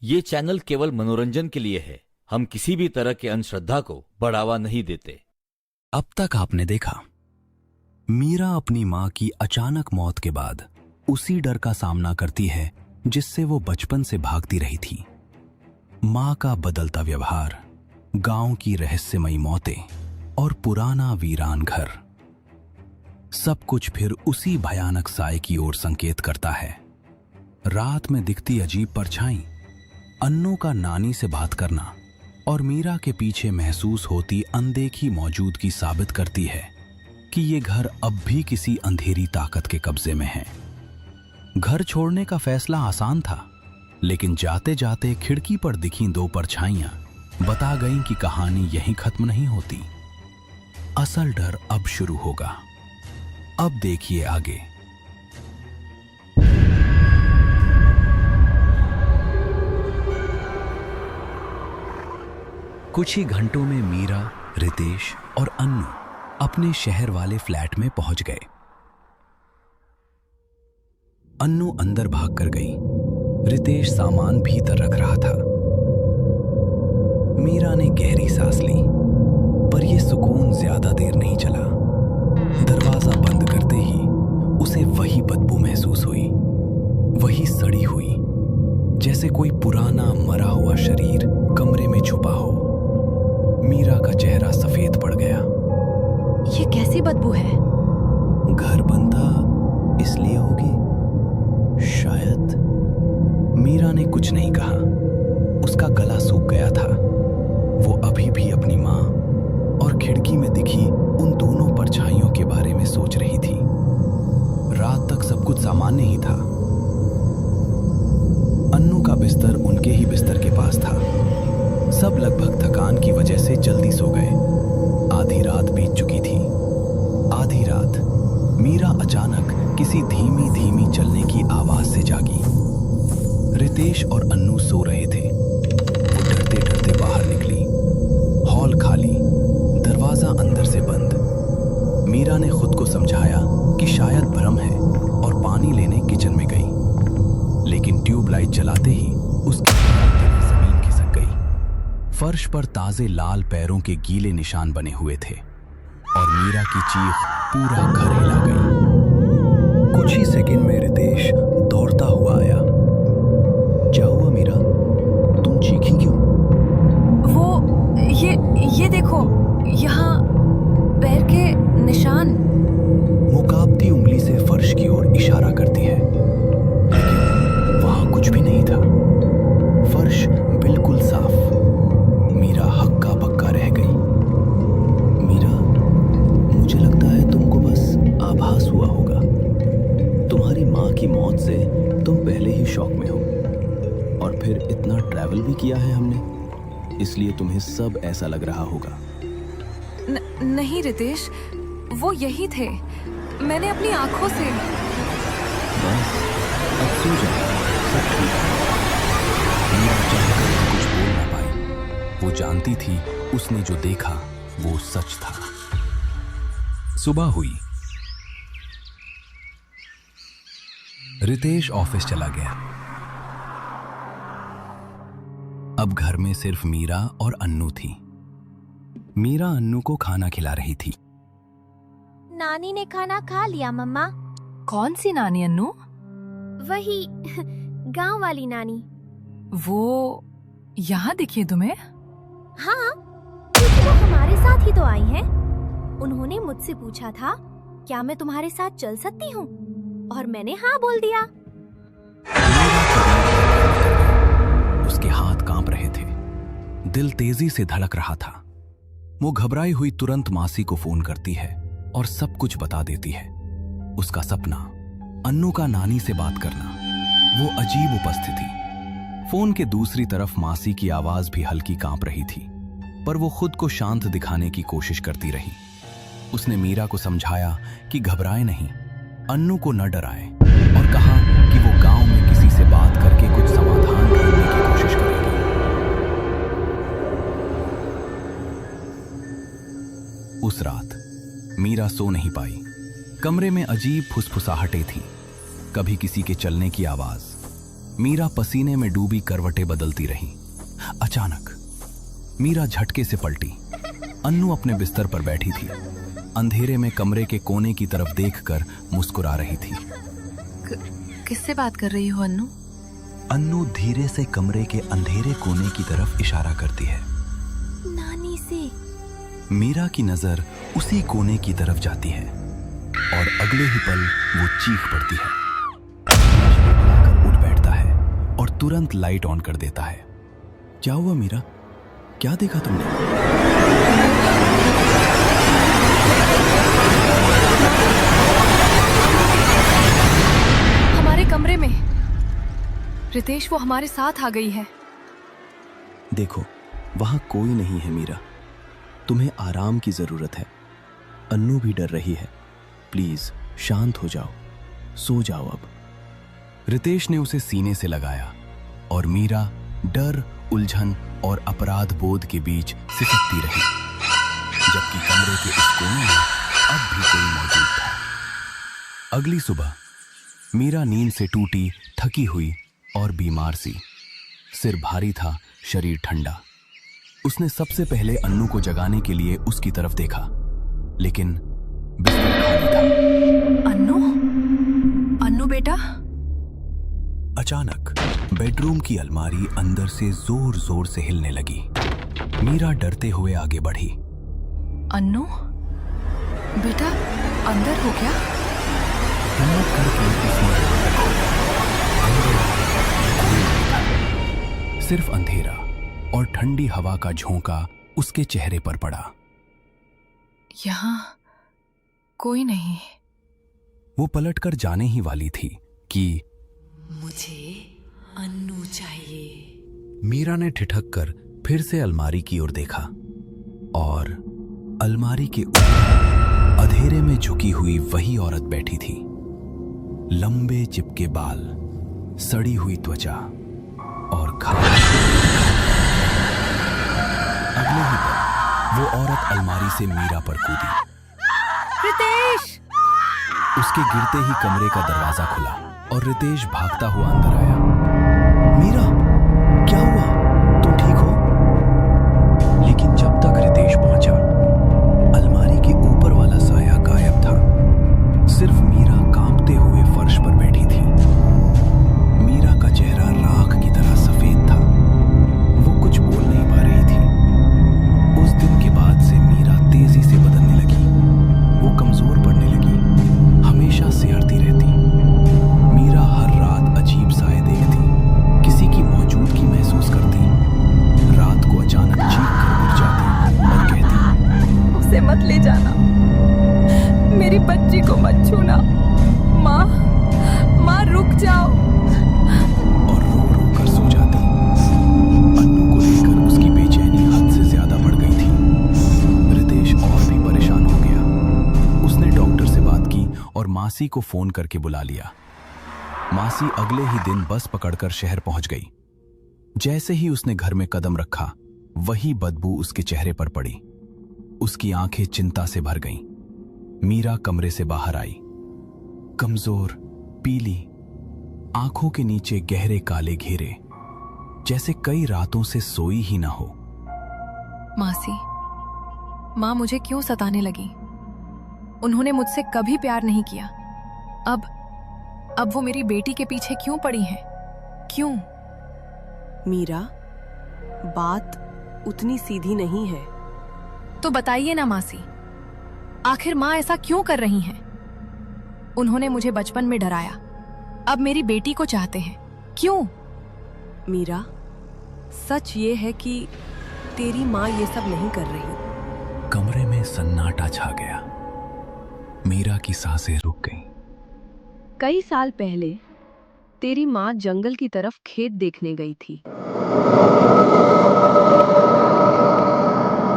ये चैनल केवल मनोरंजन के लिए है। हम किसी भी तरह के अंधश्रद्धा को बढ़ावा नहीं देते। अब तक आपने देखा, मीरा अपनी मां की अचानक मौत के बाद उसी डर का सामना करती है जिससे वो बचपन से भागती रही थी। मां का बदलता व्यवहार, गांव की रहस्यमयी मौतें और पुराना वीरान घर, सब कुछ फिर उसी भयानक साए की ओर संकेत करता है। रात में दिखती अजीब परछाई, अन्नू का नानी से बात करना और मीरा के पीछे महसूस होती अनदेखी मौजूदगी साबित करती है कि ये घर अब भी किसी अंधेरी ताकत के कब्जे में है। घर छोड़ने का फैसला आसान था, लेकिन जाते जाते खिड़की पर दिखी दो परछाइयां बता गईं कि कहानी यहीं खत्म नहीं होती। असल डर अब शुरू होगा। अब देखिए आगे। कुछ ही घंटों में मीरा, रितेश और अन्नू अपने शहर वाले फ्लैट में पहुंच गए। अन्नू अंदर भागकर गई। रितेश सामान भीतर रख रहा था। मीरा ने गहरी सांस ली, पर यह सुकून ज्यादा देर नहीं चला। दरवाजा बंद करते ही उसे वही बदबू महसूस हुई, वही सड़ी हुई, जैसे कोई पुराना मरा हुआ शरीर कमरे में छुपा हो। मीरा का चेहरा सफेद पड़ गया। ये कैसी बदबू है? घर बनता इसलिए होगी शायद। मीरा ने कुछ नहीं कहा। उसका गला सूख गया था। वो अभी भी अपनी मां और खिड़की में दिखी उन दोनों परछाइयों के बारे में सोच रही थी। रात तक सब कुछ सामान्य ही था। अन्नू का बिस्तर उनके ही बिस्तर के पास था। सब लगभग थकान की वजह से जल्दी सो गए। आधी रात बीत चुकी थी। आधी रात मीरा अचानक किसी धीमी धीमी चलने की आवाज से जागी। रितेश और अन्नू सो रहे थे। वो डरते डरते बाहर निकली। हॉल खाली, दरवाजा अंदर से बंद। मीरा ने खुद को समझाया कि शायद भ्रम है और पानी लेने किचन में गई, लेकिन ट्यूबलाइट जलाते ही उसकी जमीन खिसक गई। फर्श पर ताजे लाल पैरों के गीले निशान बने हुए थे और मीरा की चीख पूरा घर हिला गई। कुछ ही सेकंड में रितेश दौड़ता हुआ आया। क्या हुआ मीरा, तुम चीखी क्यों? वो ये देखो, यहाँ पैर के निशान। वो कांपती उंगली से फर्श की ओर इशारा करती है, लेकिन वहां कुछ भी नहीं था। फर्श बिल्कुल साफ। मीरा हक्का बक्का रह गई। मीरा, मुझे लगता है तुमको बस आभास हुआ होगा। तुम्हारी माँ की मौत से तुम पहले ही शॉक में हो, और फिर इतना ट्रैवल भी किया है हमने, इसलिए तुम्हें सब ऐसा लग रहा होगा। नहीं रितेश, वो यही थे। मैंने अपनी आंखों से। बस अब सो जाओ, सब ठीक है। मीरा चाहकर भी कुछ बोल ना पाई। वो जानती थी उसने जो देखा वो सच था। सुबह हुई। रितेश ऑफिस चला गया। अब घर में सिर्फ मीरा और अन्नू थी। मीरा अन्नू को खाना खिला रही थी। नानी ने खाना खा लिया मम्मा। कौन सी नानी अन्नू? वही गांव वाली नानी। वो यहाँ दिखी तुम्हें? हाँ, क्योंकि वो हमारे साथ ही तो आई हैं। उन्होंने मुझसे पूछा था क्या मैं तुम्हारे साथ चल सकती हूँ, और मैंने हाँ बोल दिया। उसके हाथ कांप रहे थे, दिल तेजी से धड़क रहा था। वो घबराई हुई तुरंत मासी को फोन करती है और सब कुछ बता देती है। उसका सपना, अन्नू का नानी से बात करना, वो अजीब उपस्थिति। फोन के दूसरी तरफ मासी की आवाज भी हल्की कांप रही थी, पर वो खुद को शांत दिखाने की कोशिश करती रही। उसने मीरा को समझाया कि घबराए नहीं, अन्नू को न डराए, और कहा कि वो गांव में किसी से बात करके कुछ समाधान ढूंढने की कोशिश करेगी। उस रात मीरा सो नहीं पाई। कमरे में अजीब फुसफुसाहटें थीं, कभी किसी के चलने की आवाज, मीरा पसीने में डूबी करवटें बदलती रही। अचानक मीरा झटके से पलटी। अन्नू अपने बिस्तर पर बैठी थी, अंधेरे में कमरे के कोने की तरफ देखकर मुस्कुरा रही थी। किससे बात कर रही हो अन्नू? अन्नू धीरे से कमरे के अंधेरे कोने की तरफ इशारा करती है। नानी से। मीरा की नजर उसी कोने की तरफ जाती है और अगले ही पल वो चीख पड़ती है। बुलाकर उठ बैठता है और तुरंत लाइट ऑन कर देता है। क्या हुआ मीरा? क्या देखा तुमने? हमारे कमरे में रितेश, वो हमारे साथ आ गई है। देखो, वहां कोई नहीं है मीरा, तुम्हें आराम की जरूरत है। अन्नू भी डर रही है, प्लीज शांत हो जाओ, सो जाओ अब। रितेश ने उसे सीने से लगाया और मीरा डर, उलझन और अपराध बोध के बीच सिसकती रही, जबकि कमरे के इस कोने में अब भी कोई मौजूद था। अगली सुबह मीरा नींद से टूटी, थकी हुई और बीमार सी। सिर भारी था, शरीर ठंडा। उसने सबसे पहले अन्नू को जगाने के लिए उसकी तरफ देखा, लेकिन बिस्तर खाली था। अन्नू, अन्नू बेटा। अचानक बेडरूम की अलमारी अंदर से जोर जोर से हिलने लगी। मीरा डरते हुए आगे बढ़ी। अन्नू बेटा, अंदर हो क्या? हिम्मत करके उसने अंदर कोई नहीं था। सिर्फ अंधेरा और ठंडी हवा का झोंका उसके चेहरे पर पड़ा। यहाँ कोई नहीं। वो पलटकर जाने ही वाली थी कि मुझे अन्नू चाहिए। मीरा ने ठिठक कर फिर से अलमारी की ओर देखा और अलमारी के ऊपर अंधेरे में झुकी हुई वही औरत बैठी थी। लंबे चिपके बाल, सड़ी हुई त्वचा और खाली। अगले ही पल वो औरत अलमारी से मीरा पर कूदी। रितेश! उसके गिरते ही कमरे का दरवाजा खुला और रितेश भागता हुआ अंदर आया। मीरा, क्या हुआ? तुम ठीक हो? लेकिन जब तक रितेश पहुंचा, अलमारी के ऊपर वाला साया गायब था। सिर्फ मीरा कांपते हुए फर्श पर बैठी थी। मीरा का चेहरा राख की तरह सफेद था। वो कुछ बोल नहीं पा रही थी। उस दिन के बाद से मीरा तेजी से बदलने लगी। वो कमजोर पड़ने लगी, हमेशा सिहरती रहती। मीरा हर रात अजीब साए देखती, किसी की मौजूदगी महसूस करती। रात को अचानक चीख कर उठ जाती और कहती, उसे मत ले जाना, मेरी बच्ची को मत छूना। माँ, माँ रुक जाओ। और रो रो कर सो जाती। अन्नू को लेकर उसकी बेचैनी हद से ज्यादा बढ़ गई थी। रितेश और भी परेशान हो गया। उसने डॉक्टर से बात की और मासी को फोन करके बुला लिया। मासी अगले ही दिन बस पकड़कर शहर पहुंच गई। जैसे ही उसने घर में कदम रखा, वही बदबू उसके चेहरे पर पड़ी। उसकी आंखें चिंता से भर गईं। मीरा कमरे से बाहर आई, कमजोर, पीली, आंखों के नीचे गहरे काले घेरे, जैसे कई रातों से सोई ही ना हो। मासी, माँ मुझे क्यों सताने लगी? उन्होंने मुझसे कभी प्यार नहीं किया। अब वो मेरी बेटी के पीछे क्यों पड़ी हैं? क्यों? मीरा, बात उतनी सीधी नहीं है। तो बताइए ना मासी, आखिर माँ ऐसा क्यों कर रही हैं? उन्होंने मुझे बचपन में डराया, अब मेरी बेटी को चाहते हैं। क्यों? मीरा, सच ये है कि तेरी माँ ये सब नहीं कर रही। कमरे में सन्नाटा छा गया। मीरा की सांसें रुक गईं। कई साल पहले तेरी माँ जंगल की तरफ खेत देखने गई थी।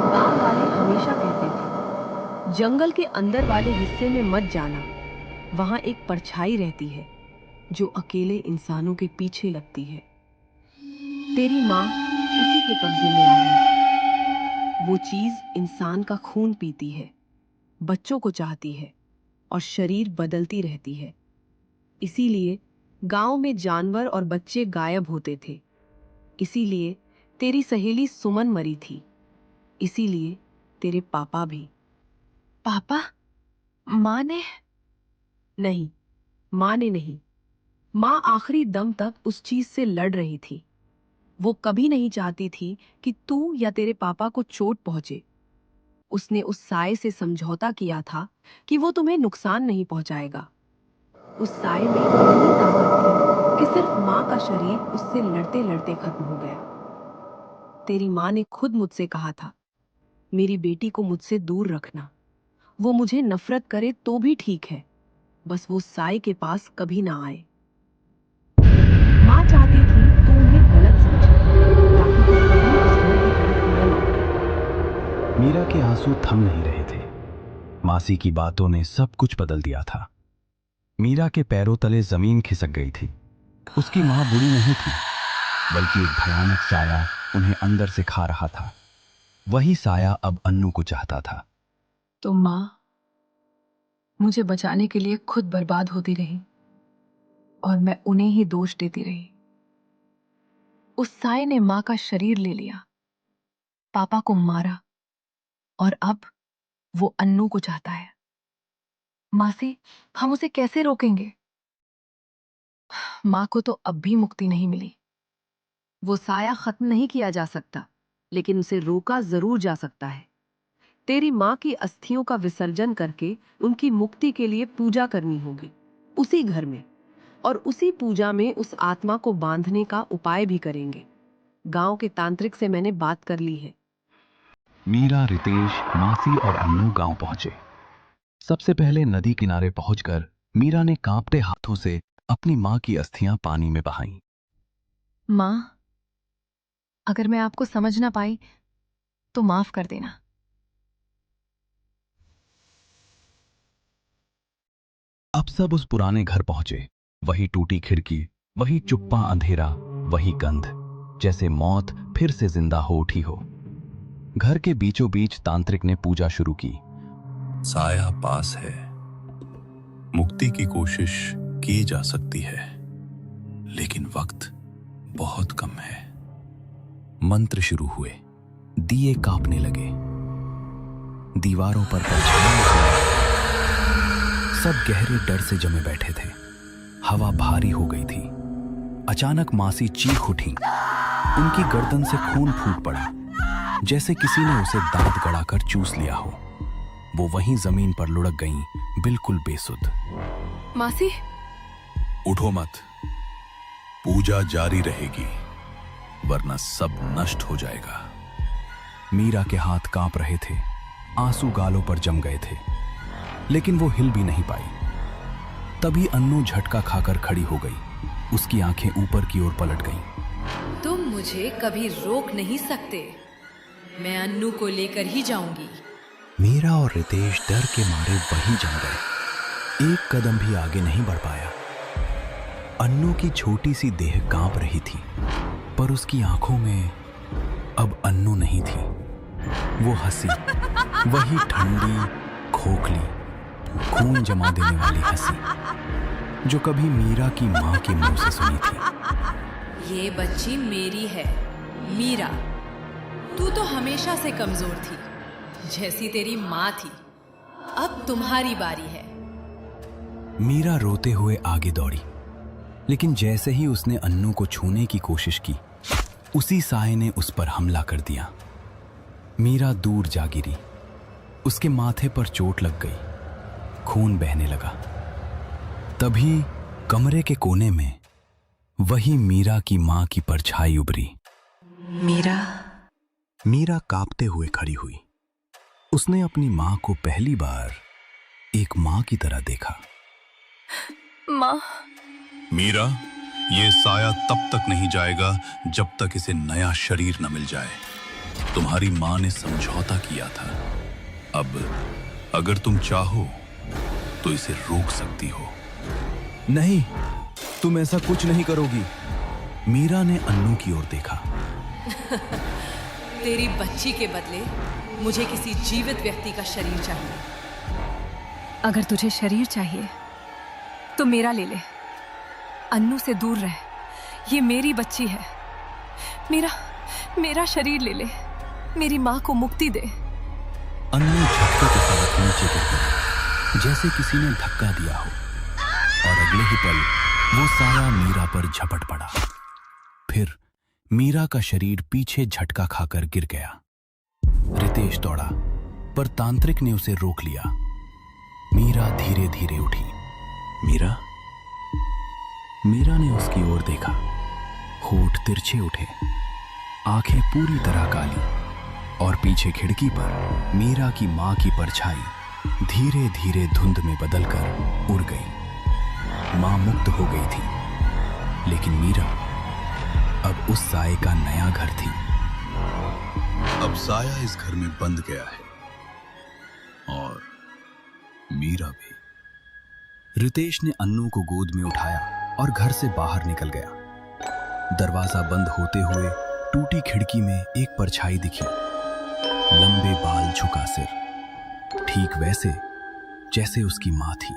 गांव वाले हमेशा कहते थे, जंगल के अंदर वाले हिस्से में मत जाना, वहां एक परछाई रहती है जो अकेले इंसानों के पीछे लगती है। तेरी माँ उसी के कब्जे में आई है। वो चीज इंसान का खून पीती है, बच्चों को चाहती है और शरीर बदलती रहती है। इसीलिए गांव में जानवर और बच्चे गायब होते थे, इसीलिए तेरी सहेली सुमन मरी थी, इसीलिए तेरे पापा भी। पापा? माँ ने? नहीं, माँ ने नहीं। माँ आखिरी दम तक उस चीज से लड़ रही थी। वो कभी नहीं चाहती थी कि तू या तेरे पापा को चोट पहुंचे। उसने उस साए से समझौता किया था कि वो तुम्हें नुकसान नहीं पहुंचाएगा। उस साए में इतनी ताकत थी कि सिर्फ माँ का शरीर उससे लड़ते लड़ते खत्म हो गया। तेरी माँ ने खुद मुझसे कहा था, मेरी बेटी को मुझसे दूर रखना। वो मुझे नफरत करे तो भी ठीक है, बस वो साए के पास कभी ना आए। माँ चाहती थी तू उन्हें गलत समझे, ताकि तू कभी उस घर की तरफ न लौटे। मीरा के आंसू थम नहीं रहे थे। मासी की बातों ने सब कुछ बदल दिया था। मीरा के पैरों तले जमीन खिसक गई थी। उसकी मां बुरी नहीं थी, बल्कि एक भयानक साया उन्हें अंदर से खा रहा था। वही साया अब अन्नू को चाहता था। तो माँ मुझे बचाने के लिए खुद बर्बाद होती रही और मैं उन्हें ही दोष देती रही। उस साए ने माँ का शरीर ले लिया, पापा को मारा, और अब वो अन्नू को चाहता है। मासी, हम उसे कैसे रोकेंगे? माँ को तो अब भी मुक्ति नहीं मिली। वो साया खत्म नहीं किया जा सकता, लेकिन उसे रोका जरूर जा सकता है। तेरी माँ की अस्थियों का विसर्जन करके उनकी मुक्ति के लिए पूजा करनी होगी, उसी घर में। और उसी पूजा में उस आत्मा को बांधने का उपाय भी करेंगे। गांव के तांत्रिक से मैंने बात कर ली है। मीरा, रितेश, मासी और अन्नू गांव पहुंचे। सबसे पहले नदी किनारे पहुंचकर मीरा ने कांपते हाथों से अपनी मां की अस्थियां पानी में बहाईं। माँ, अगर मैं आपको समझ ना पाई तो माफ कर देना। अब सब उस पुराने घर पहुंचे। वही टूटी खिड़की, वही चुप्पा अंधेरा, वही गंध, जैसे मौत फिर से जिंदा हो उठी हो। घर के बीचों बीच तांत्रिक ने पूजा शुरू की। साया पास है, मुक्ति की कोशिश की जा सकती है, लेकिन वक्त बहुत कम है। मंत्र शुरू हुए, दिए कांपने लगे, दीवारों पर परछाइयां उतरने। सब गहरे डर से जमे बैठे थे। हवा भारी हो गई थी। अचानक मासी चीख उठी। उनकी गर्दन से खून फूट पड़ा, जैसे किसी ने उसे दांत गड़ाकर चूस लिया हो। वो वहीं जमीन पर लुढ़क गईं, बिल्कुल बेसुध। मासी, उठो मत, पूजा जारी रहेगी, वरना सब नष्ट हो जाएगा। मीरा के हाथ कांप रहे थे, आंसू गालों पर जम गए थे, लेकिन वो हिल भी नहीं पाई। तभी अन्नू झटका खाकर खड़ी हो गई। उसकी आंखें ऊपर की ओर पलट गईं। तुम मुझे कभी रोक नहीं सकते, मैं अन्नू को लेकर ही जाऊंगी। मीरा और रितेश डर के मारे वहीं जम गए। एक कदम भी आगे नहीं बढ़ पाया। अन्नू की छोटी सी देह कांप रही थी, पर उसकी आंखों में अब अन्नू नहीं थी। वो हंसी, वही ठंडी, खोखली, खून जमा देने वाली हंसी जो कभी मीरा की मां के मुंह से सुनी थी। ये बच्ची मेरी है, मीरा। तू तो हमेशा से कमजोर थी, जैसी तेरी माँ थी। अब तुम्हारी बारी है। मीरा रोते हुए आगे दौड़ी, लेकिन जैसे ही उसने अन्नू को छूने की कोशिश की, उसी साए ने उस पर हमला कर दिया। मीरा दूर जा गिरी। उसके माथे पर चोट लग गई, खून बहने लगा। तभी कमरे के कोने में वही मीरा की मां की परछाई उभरी। मीरा। मीरा कांपते हुए खड़ी हुई। उसने अपनी मां को पहली बार एक मां की तरह देखा। माँ। मीरा, ये साया तब तक नहीं जाएगा जब तक इसे नया शरीर न मिल जाए। तुम्हारी मां ने समझौता किया था। अब अगर तुम चाहो तो इसे रोक सकती हो। नहीं, तुम ऐसा कुछ नहीं करोगी। मीरा ने अन्नू की ओर देखा। तेरी बच्ची के बदले मुझे किसी जीवित व्यक्ति का शरीर चाहिए। अगर तुझे शरीर चाहिए तो मेरा ले ले। अन्नू से दूर रह। ये मेरी बच्ची है। मेरा शरीर ले ले। मेरी माँ को मुक्ति दे। अन्नू झटके के साथ नीचे गिर गई, जैसे किसी ने धक्का दिया हो, और अगले ही पल वो साया मीरा पर झपट पड़ा। फिर मीरा का शरीर पीछे झटका खाकर गिर गया। रितेश दौड़ा, पर तांत्रिक ने उसे रोक लिया। मीरा धीरे धीरे उठी। मीरा? मीरा ने उसकी ओर देखा। होठ तिरछे उठे, आंखें पूरी तरह काली, और पीछे खिड़की पर मीरा की मां की परछाई धीरे धीरे धुंध में बदलकर उड़ गई। मां मुक्त हो गई थी, लेकिन मीरा अब उस साए का नया घर थी। अब साया इस घर में बंद गया है, और मीरा भी। रितेश ने अन्नू को गोद में उठाया और घर से बाहर निकल गया। दरवाजा बंद होते हुए टूटी खिड़की में एक परछाई दिखी। लंबे बाल, झुका सिर, ठीक वैसे जैसे उसकी मां थी।